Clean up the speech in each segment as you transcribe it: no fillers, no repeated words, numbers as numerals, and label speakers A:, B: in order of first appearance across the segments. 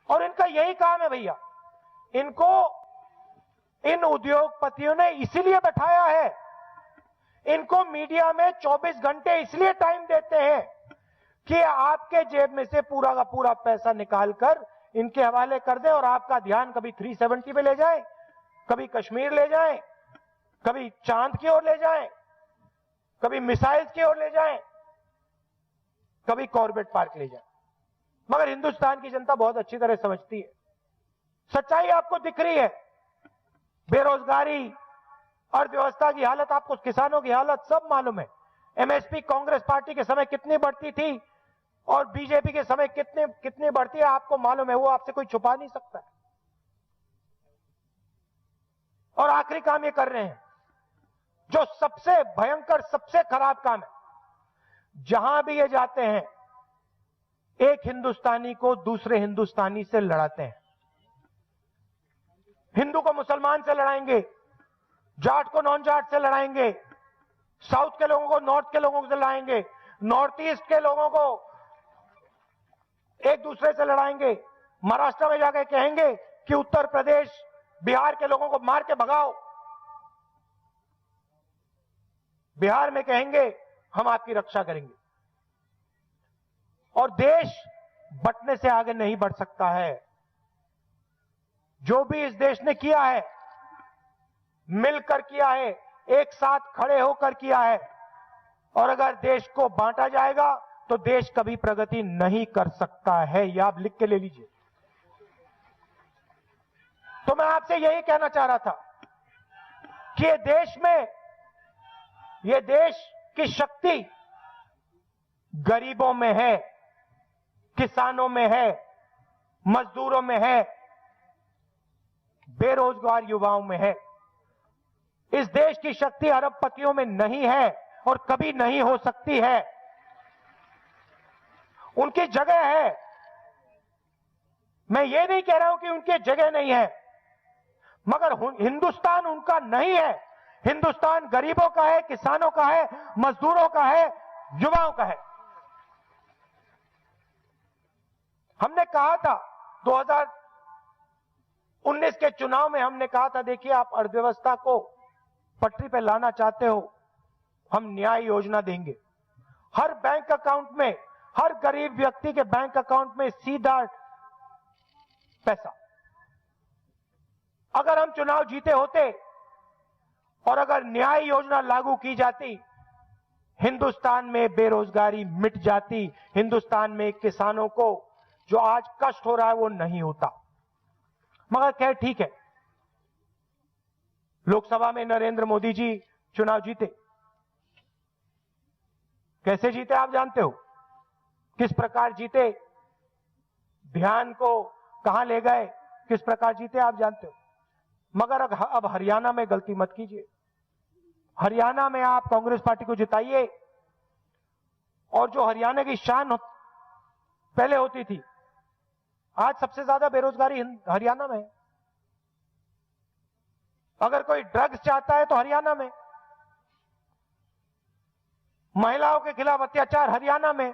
A: और इनका यही काम है भैया, इनको इन उद्योगपतियों ने इसीलिए बैठाया है, इनको मीडिया में 24 घंटे इसलिए टाइम देते हैं कि आपके जेब में से पूरा का पूरा पैसा निकालकर इनके हवाले कर दें और आपका ध्यान कभी 370 पे ले जाए, कभी कश्मीर ले जाए, कभी चांद की ओर ले जाए, कभी मिसाइल्स की ओर ले जाए, कभी कॉर्बेट पार्क ले जाए। मगर हिंदुस्तान की जनता बहुत अच्छी तरह समझती है, सच्चाई आपको दिख रही है, बेरोजगारी, अर्थव्यवस्था की हालत आपको, किसानों की हालत सब मालूम है। एमएसपी कांग्रेस पार्टी के समय कितनी बढ़ती थी और बीजेपी के समय कितनी बढ़ती है आपको मालूम है, वो आपसे कोई छुपा नहीं सकता। और आखिरी काम ये कर रहे हैं जो सबसे भयंकर, सबसे खराब काम है, जहां भी ये जाते हैं एक हिंदुस्तानी को दूसरे हिंदुस्तानी से लड़ाते हैं। हिंदू को मुसलमान से लड़ाएंगे, जाट को नॉन जाट से लड़ाएंगे, साउथ के लोगों को नॉर्थ के लोगों से लड़ाएंगे, नॉर्थ ईस्ट के लोगों को एक दूसरे से लड़ाएंगे। महाराष्ट्र में जाकर कहेंगे कि उत्तर प्रदेश, बिहार के लोगों को मार के भगाओ, बिहार में कहेंगे हम आपकी रक्षा करेंगे। और देश बंटने से आगे नहीं बढ़ सकता है। जो भी इस देश ने किया है, मिलकर किया है, एक साथ खड़े होकर किया है, और अगर देश को बांटा जाएगा तो देश कभी प्रगति नहीं कर सकता है। यह आप लिख के ले लीजिए। तो मैं आपसे यही कहना चाह रहा था कि ये देश में, ये देश की शक्ति गरीबों में है, किसानों में है, मजदूरों में है, बेरोजगार युवाओं में है। इस देश की शक्ति अरबपतियों में नहीं है और कभी नहीं हो सकती है। उनकी जगह है, मैं ये नहीं कह रहा हूं कि उनकी जगह नहीं है, मगर हिंदुस्तान उनका नहीं है। हिंदुस्तान गरीबों का है, किसानों का है, मजदूरों का है, युवाओं का है। हमने कहा था 2019 के चुनाव में, हमने कहा था देखिए आप अर्थव्यवस्था को पटरी पे लाना चाहते हो, हम न्याय योजना देंगे। हर बैंक अकाउंट में, हर गरीब व्यक्ति के बैंक अकाउंट में सीधा पैसा। अगर हम चुनाव जीते होते और अगर न्याय योजना लागू की जाती, हिंदुस्तान में बेरोजगारी मिट जाती, हिंदुस्तान में किसानों को जो आज कष्ट हो रहा है वो नहीं होता। मगर खैर ठीक है, लोकसभा में नरेंद्र मोदी जी चुनाव जीते। कैसे जीते आप जानते हो, किस प्रकार जीते, ध्यान को कहां ले गए, किस प्रकार जीते आप जानते हो। मगर अब हरियाणा में गलती मत कीजिए। हरियाणा में आप कांग्रेस पार्टी को जिताइए, और जो हरियाणा की शान पहले होती थी, आज सबसे ज्यादा बेरोजगारी हरियाणा में है। अगर कोई ड्रग्स चाहता है तो हरियाणा में, महिलाओं के खिलाफ अत्याचार हरियाणा में,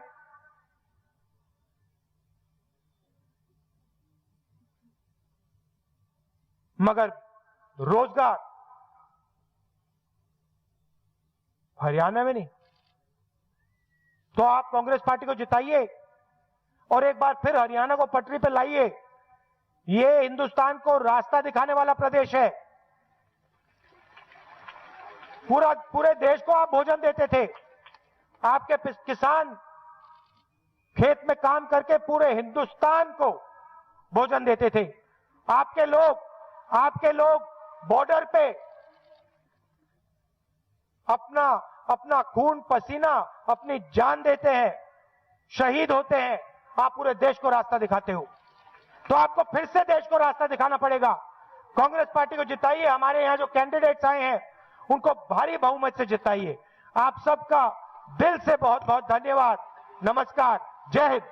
A: मगर रोजगार हरियाणा में नहीं। तो आप कांग्रेस पार्टी को जिताइए और एक बार फिर हरियाणा को पटरी पर लाइए। ये हिंदुस्तान को रास्ता दिखाने वाला प्रदेश है। पूरे देश को आप भोजन देते थे। आपके किसान खेत में काम करके पूरे हिंदुस्तान को भोजन देते थे। आपके लोग बॉर्डर पे अपना खून पसीना, अपनी जान देते हैं, शहीद होते हैं। आप पूरे देश को रास्ता दिखाते हो, तो आपको फिर से देश को रास्ता दिखाना पड़ेगा। कांग्रेस पार्टी को जिताइए। हमारे यहां जो कैंडिडेट्स आए हैं उनको भारी बहुमत से जिताइए। आप सबका दिल से बहुत बहुत धन्यवाद। नमस्कार, जय हिंद।